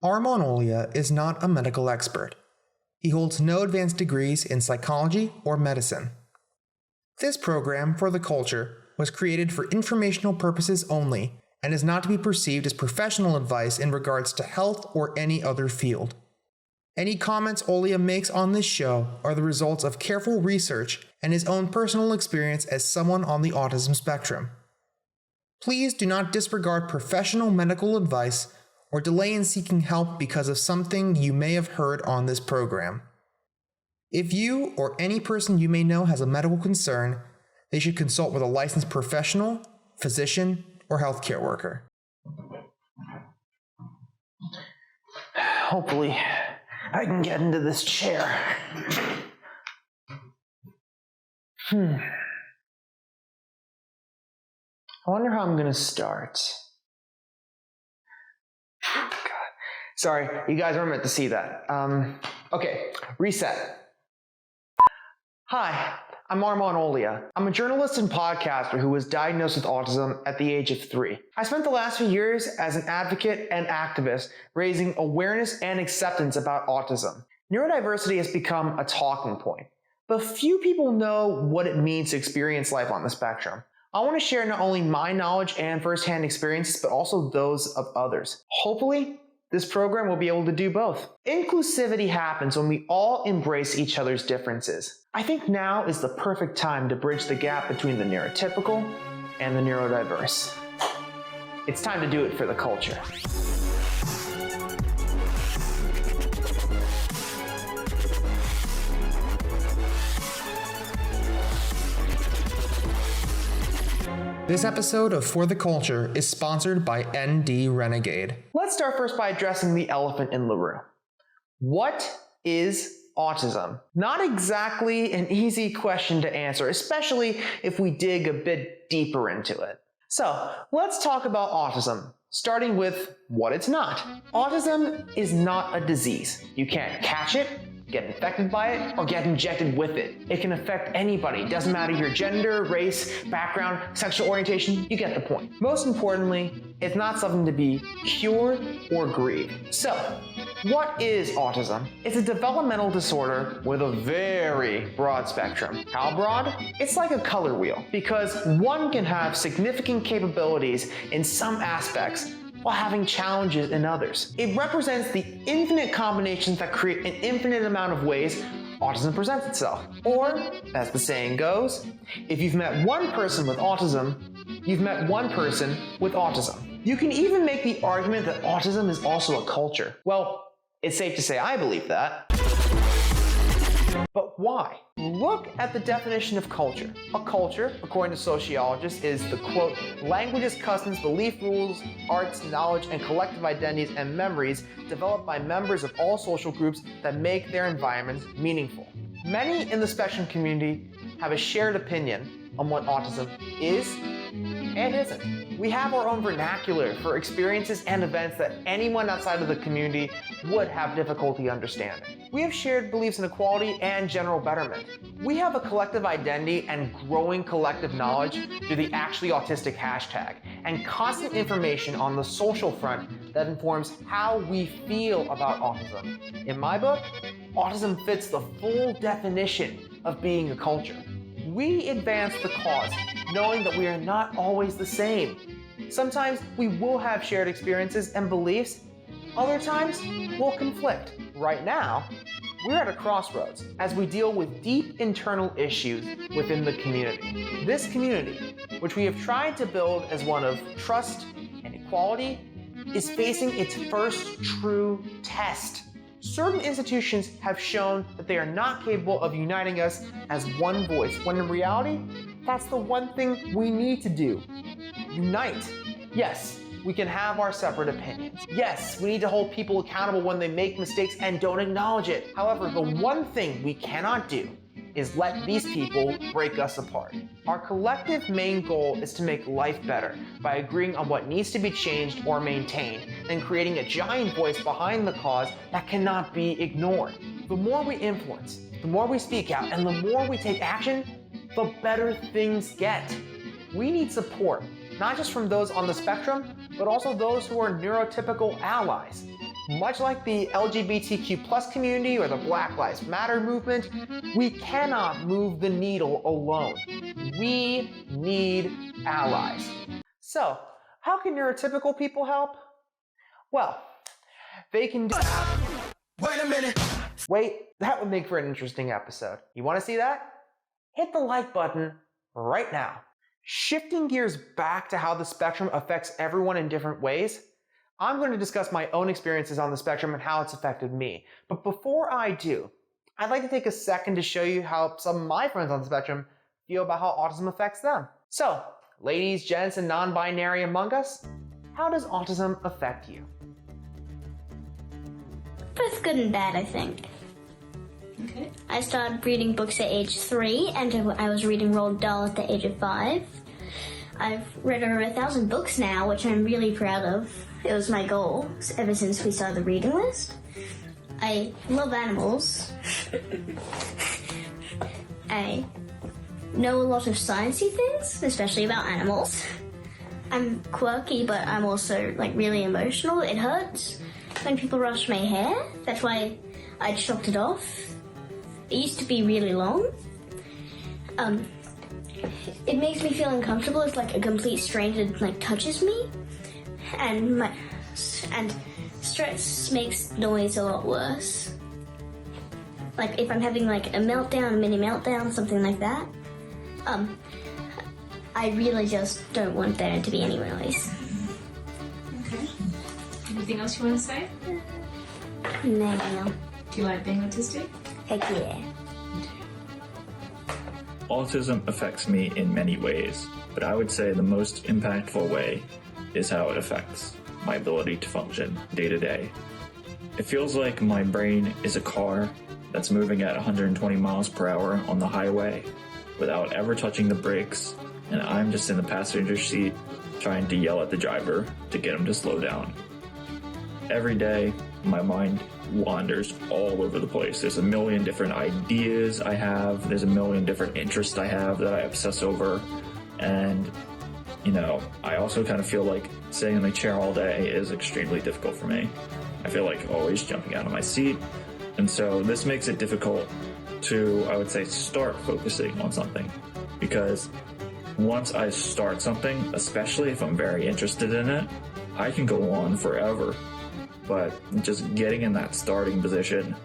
Armand Olia is not a medical expert. He holds no advanced degrees in psychology or medicine. This program, For the Culture, was created for informational purposes only and is not to be perceived as professional advice in regards to health or any other field. Any comments Olia makes on this show are the results of careful research and his own personal experience as someone on the autism spectrum. Please do not disregard professional medical advice or delay in seeking help because of something you may have heard on this program. If you or any person you may know has a medical concern, they should consult with a licensed professional, physician, or healthcare worker. Hopefully, I can get into this chair. I wonder how I'm gonna start. God. Sorry, you guys weren't meant to see that. Okay, reset. Hi, I'm Armand Olia. I'm a journalist and podcaster who was diagnosed with autism at the age of 3. I spent the last few years as an advocate and activist raising awareness and acceptance about autism. Neurodiversity has become a talking point, but few people know what it means to experience life on the spectrum. I want to share not only my knowledge and firsthand experiences, but also those of others. Hopefully, this program will be able to do both. Inclusivity happens when we all embrace each other's differences. I think now is the perfect time to bridge the gap between the neurotypical and the neurodiverse. It's time to do it for the culture. This episode of For the Culture is sponsored by ND Renegade. Let's start first by addressing the elephant in the room. What is autism? Not exactly an easy question to answer, especially if we dig a bit deeper into it. So let's talk about autism, starting with what it's not. Autism is not a disease. You can't catch it, get infected by it, or get injected with it. It can affect anybody. Doesn't matter your gender, race, background, sexual orientation, you get the point. Most importantly, it's not something to be cured or grieved. So, what is autism? It's a developmental disorder with a very broad spectrum. How broad? It's like a color wheel, because one can have significant capabilities in some aspects while having challenges in others. It represents the infinite combinations that create an infinite amount of ways autism presents itself. Or, as the saying goes, if you've met one person with autism, you've met one person with autism. You can even make the argument that autism is also a culture. Well, it's safe to say I believe that. But why? Look at the definition of culture. A culture, according to sociologists, is the quote, languages, customs, belief rules, arts, knowledge, and collective identities and memories developed by members of all social groups that make their environments meaningful. Many in the spectrum community have a shared opinion on what autism is and isn't. We have our own vernacular for experiences and events that anyone outside of the community would have difficulty understanding. We have shared beliefs in equality and general betterment. We have a collective identity and growing collective knowledge through the Actually Autistic hashtag and constant information on the social front that informs how we feel about autism. In my book, autism fits the full definition of being a culture. We advance the cause, knowing that we are not always the same. Sometimes we will have shared experiences and beliefs. Other times, we'll conflict. Right now, we're at a crossroads as we deal with deep internal issues within the community. This community, which we have tried to build as one of trust and equality, is facing its first true test. Certain institutions have shown that they are not capable of uniting us as one voice, when in reality, that's the one thing we need to do. Unite. Yes, we can have our separate opinions. Yes, we need to hold people accountable when they make mistakes and don't acknowledge it. However, the one thing we cannot do is let these people break us apart. Our collective main goal is to make life better by agreeing on what needs to be changed or maintained, and creating a giant voice behind the cause that cannot be ignored. The more we influence, the more we speak out, and the more we take action, the better things get. We need support, not just from those on the spectrum, but also those who are neurotypical allies. Much like the LGBTQ+ community or the Black Lives Matter movement, we cannot move the needle alone. We need allies. So, how can neurotypical people help? Well, they can do... Wait a minute! Wait, that would make for an interesting episode. You want to see that? Hit the like button right now. Shifting gears back to how the spectrum affects everyone in different ways, I'm going to discuss my own experiences on the spectrum and how it's affected me. But before I do, I'd like to take a second to show you how some of my friends on the spectrum feel about how autism affects them. So, ladies, gents, and non-binary among us, how does autism affect you? Both good and bad, I think. Okay. I started reading books at age 3, and I was reading Roald Dahl at the age of 5. I've read over 1,000 books now, which I'm really proud of. It was my goal ever since we started the reading list. I love animals. I know a lot of sciencey things, especially about animals. I'm quirky, but I'm also really emotional. It hurts when people brush my hair. That's why I chopped it off. It used to be really long. It makes me feel uncomfortable if a complete stranger touches me, and stress makes noise a lot worse. If I'm having a meltdown, a mini meltdown, something like that. I really just don't want there to be any noise. Okay. Anything else you want to say? No. Do you like being autistic? Heck yeah. Autism affects me in many ways, but I would say the most impactful way is how it affects my ability to function day to day. It feels like my brain is a car that's moving at 120 miles per hour on the highway without ever touching the brakes, and I'm just in the passenger seat trying to yell at the driver to get him to slow down. Every day, my mind wanders all over the place. There's a million different ideas I have. There's a million different interests I have that I obsess over. And, I also kind of feel like sitting in the chair all day is extremely difficult for me. I feel like always jumping out of my seat. And so this makes it difficult to, I would say, start focusing on something. Because once I start something, especially if I'm very interested in it, I can go on forever. But just getting in that starting position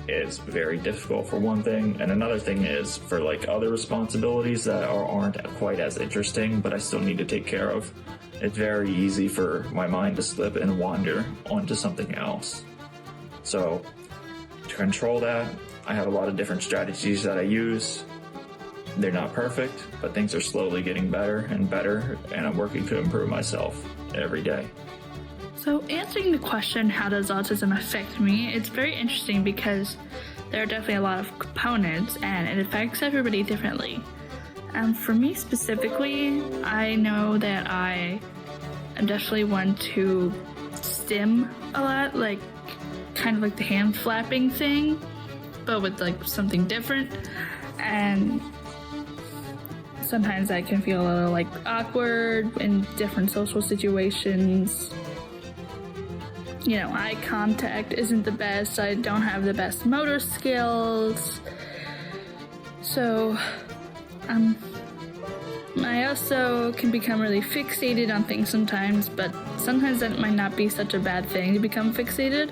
is very difficult for one thing. And another thing is for other responsibilities that aren't quite as interesting, but I still need to take care of. It's very easy for my mind to slip and wander onto something else. So to control that, I have a lot of different strategies that I use. They're not perfect, but things are slowly getting better and better, and I'm working to improve myself every day. So answering the question, how does autism affect me, it's very interesting because there are definitely a lot of components and it affects everybody differently. For me specifically, I know that I am definitely one to stim a lot, kind of like the hand flapping thing, but with something different. And sometimes I can feel a little awkward in different social situations. Eye contact isn't the best. I don't have the best motor skills. So, I also can become really fixated on things sometimes, but sometimes that might not be such a bad thing to become fixated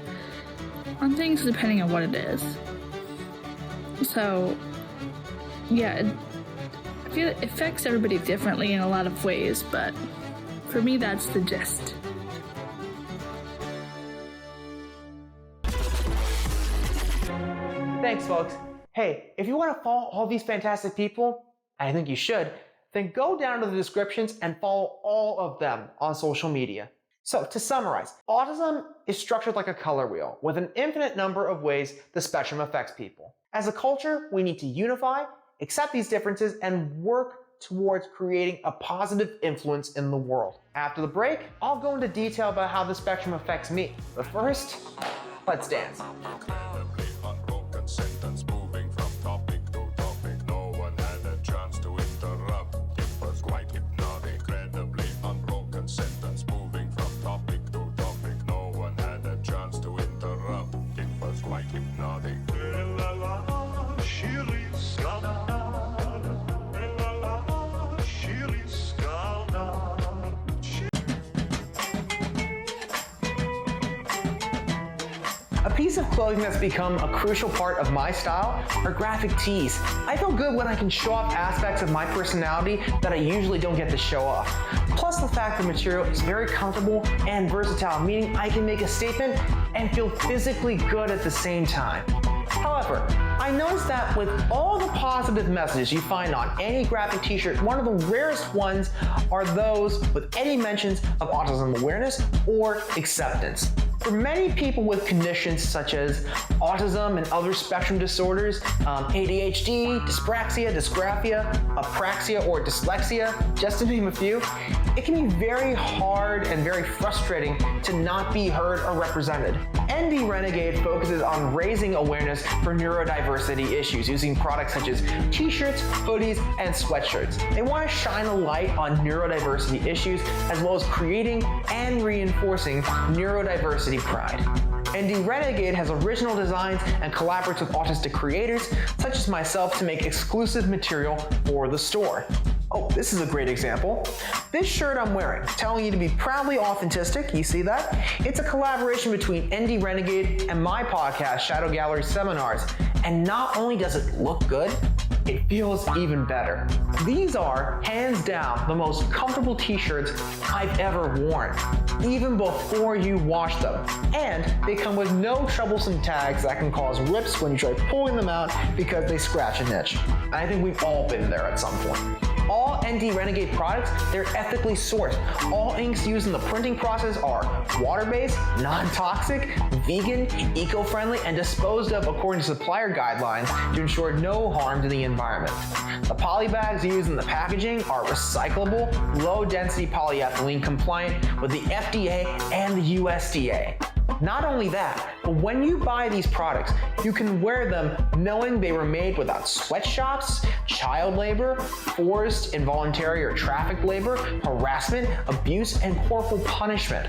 on things depending on what it is. So, yeah, I feel it affects everybody differently in a lot of ways, but for me, that's the gist. Thanks, folks. Hey, if you want to follow all these fantastic people, I think you should, then go down to the descriptions and follow all of them on social media. So, to summarize, autism is structured like a color wheel with an infinite number of ways the spectrum affects people. As a culture, we need to unify, accept these differences, and work towards creating a positive influence in the world. After the break, I'll go into detail about how the spectrum affects me. But first, let's dance. Sentence moving from topic to topic. No one had a chance to interrupt. It was quite hypnotic. Incredibly unbroken sentence moving from topic to topic. No one had a chance to piece of clothing that's become a crucial part of my style are graphic tees. I feel good when I can show off aspects of my personality that I usually don't get to show off. Plus the fact the material is very comfortable and versatile, meaning I can make a statement and feel physically good at the same time. However, I noticed that with all the positive messages you find on any graphic t-shirt, one of the rarest ones are those with any mentions of autism awareness or acceptance. For many people with conditions such as autism and other spectrum disorders, ADHD, dyspraxia, dysgraphia, apraxia, or dyslexia, just to name a few, it can be very hard and very frustrating to not be heard or represented. ND Renegade focuses on raising awareness for neurodiversity issues using products such as t-shirts, hoodies, and sweatshirts. They want to shine a light on neurodiversity issues as well as creating and reinforcing neurodiversity pride. ND Renegade has original designs and collaborates with autistic creators such as myself to make exclusive material for the store. Oh, this is a great example. This shirt I'm wearing, telling you to be proudly authentic, you see that? It's a collaboration between ND Renegade and my podcast, Shadow Gallery Seminars. And not only does it look good, it feels even better. These are, hands down, the most comfortable t-shirts I've ever worn, even before you wash them. And they come with no troublesome tags that can cause rips when you try pulling them out because they scratch and itch. And I think we've all been there at some point. All ND Renegade products, they're ethically sourced. All inks used in the printing process are water-based, non-toxic, vegan, eco-friendly, and disposed of according to supplier guidelines to ensure no harm to the environment. The poly bags used in the packaging are recyclable, low-density polyethylene compliant with the FDA and the USDA. Not only that, but when you buy these products, you can wear them knowing they were made without sweatshops, child labor, forced, involuntary, or trafficked labor, harassment, abuse, and corporal punishment.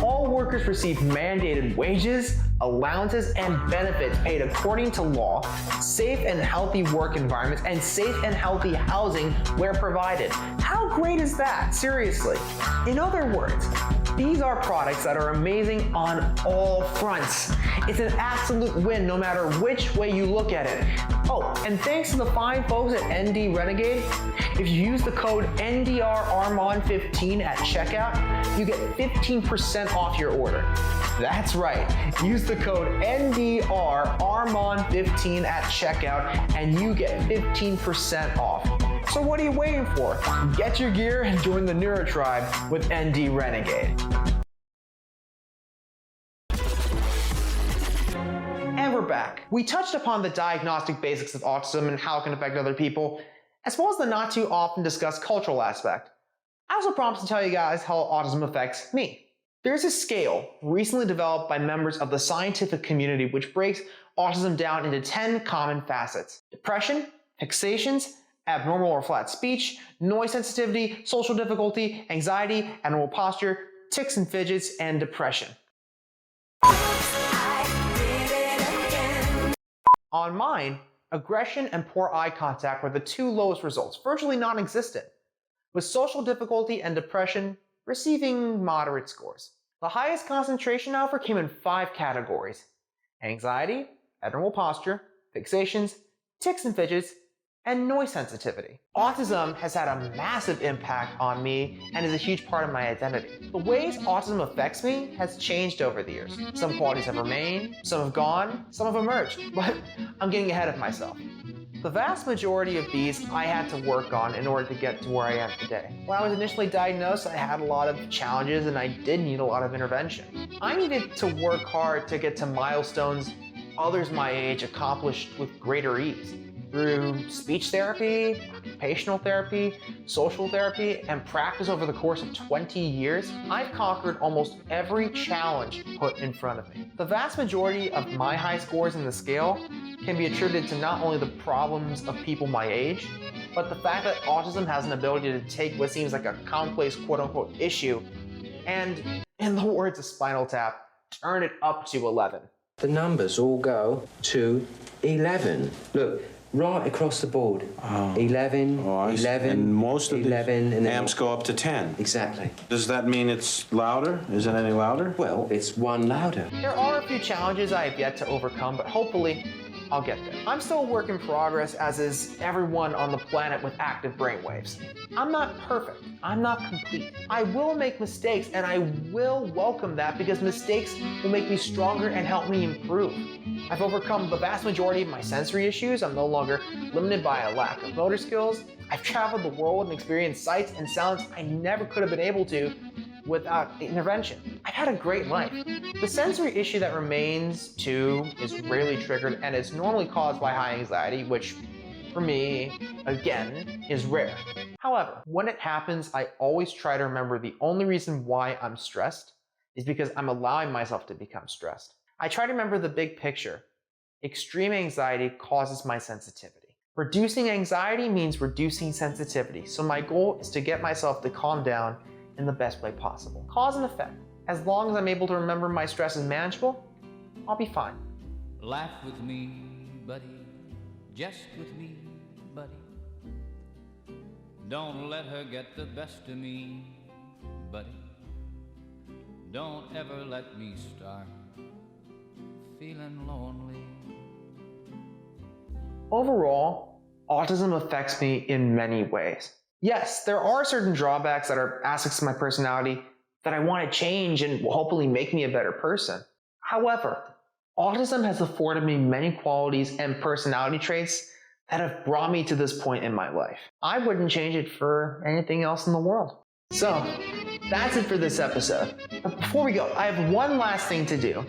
All workers receive mandated wages, allowances, and benefits paid according to law, safe and healthy work environments, and safe and healthy housing where provided. How great is that? Seriously. In other words, these are products that are amazing on all fronts. It's an absolute win no matter which way you look at it. Oh, and thanks to the fine folks at ND Renegade, if you use the code NDRARMON15 at checkout, you get 15% off your order. That's right, use the code NDRARMON15 at checkout and you get 15% off. So what are you waiting for? Get your gear and join the Neuro Tribe with ND Renegade. And we're back. We touched upon the diagnostic basics of autism and how it can affect other people, as well as the not too often discussed cultural aspect. I also promised to tell you guys how autism affects me. There's a scale recently developed by members of the scientific community which breaks autism down into 10 common facets: depression, fixations, abnormal or flat speech, noise sensitivity, social difficulty, anxiety, abnormal posture, tics and fidgets, and depression. On mine, aggression and poor eye contact were the two lowest results, virtually non-existent, with social difficulty and depression receiving moderate scores. The highest concentration, however, came in 5 categories: anxiety, abnormal posture, fixations, tics and fidgets, and noise sensitivity. Autism has had a massive impact on me and is a huge part of my identity. The ways autism affects me has changed over the years. Some qualities have remained, some have gone, some have emerged, but I'm getting ahead of myself. The vast majority of these I had to work on in order to get to where I am today. When I was initially diagnosed, I had a lot of challenges and I did need a lot of intervention. I needed to work hard to get to milestones others my age accomplished with greater ease. Through speech therapy, occupational therapy, social therapy, and practice over the course of 20 years, I've conquered almost every challenge put in front of me. The vast majority of my high scores in the scale can be attributed to not only the problems of people my age, but the fact that autism has an ability to take what seems like a complex quote-unquote issue and, in the words of Spinal Tap, turn it up to 11. The numbers all go to 11. Look, Right across the board. 11, I see. 11, and most of 11, the and then amps go up to 10. Exactly. Does that mean it's louder? Is it any louder? Well, it's one louder. There are a few challenges I have yet to overcome, but hopefully I'll get there. I'm still a work in progress, as is everyone on the planet with active brainwaves. I'm not perfect. I'm not complete. I will make mistakes, and I will welcome that because mistakes will make me stronger and help me improve. I've overcome the vast majority of my sensory issues. I'm no longer limited by a lack of motor skills. I've traveled the world and experienced sights and sounds I never could have been able to without intervention. I've had a great life. The sensory issue that remains, too, is rarely triggered and is normally caused by high anxiety, which, for me, again, is rare. However, when it happens, I always try to remember the only reason why I'm stressed is because I'm allowing myself to become stressed. I try to remember the big picture. Extreme anxiety causes my sensitivity. Reducing anxiety means reducing sensitivity, so my goal is to get myself to calm down in the best way possible. Cause and effect. As long as I'm able to remember my stress is manageable, I'll be fine. Laugh with me, buddy. Jest with me, buddy. Don't let her get the best of me, buddy. Don't ever let me start feeling lonely. Overall, autism affects me in many ways. Yes, there are certain drawbacks that are aspects of my personality that I want to change and will hopefully make me a better person. However, autism has afforded me many qualities and personality traits that have brought me to this point in my life. I wouldn't change it for anything else in the world. So, that's it for this episode. But before we go, I have one last thing to do.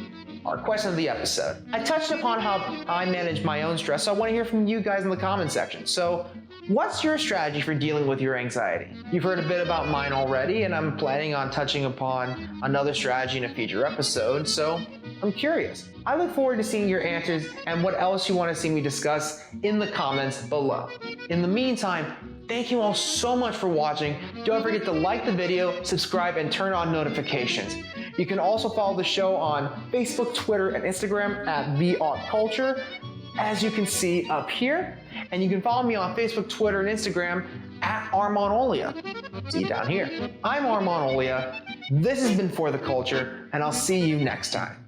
Our question of the episode. I touched upon how I manage my own stress, so I want to hear from you guys in the comment section. So, what's your strategy for dealing with your anxiety? You've heard a bit about mine already, and I'm planning on touching upon another strategy in a future episode, so I'm curious. I look forward to seeing your answers and what else you want to see me discuss in the comments below. In the meantime, thank you all so much for watching. Don't forget to like the video, subscribe, and turn on notifications. You can also follow the show on Facebook, Twitter, and Instagram at @TheAutCulture, as you can see up here. And you can follow me on Facebook, Twitter, and Instagram at Armonolia. See you down here. I'm Armonolia. This has been For the Culture, and I'll see you next time.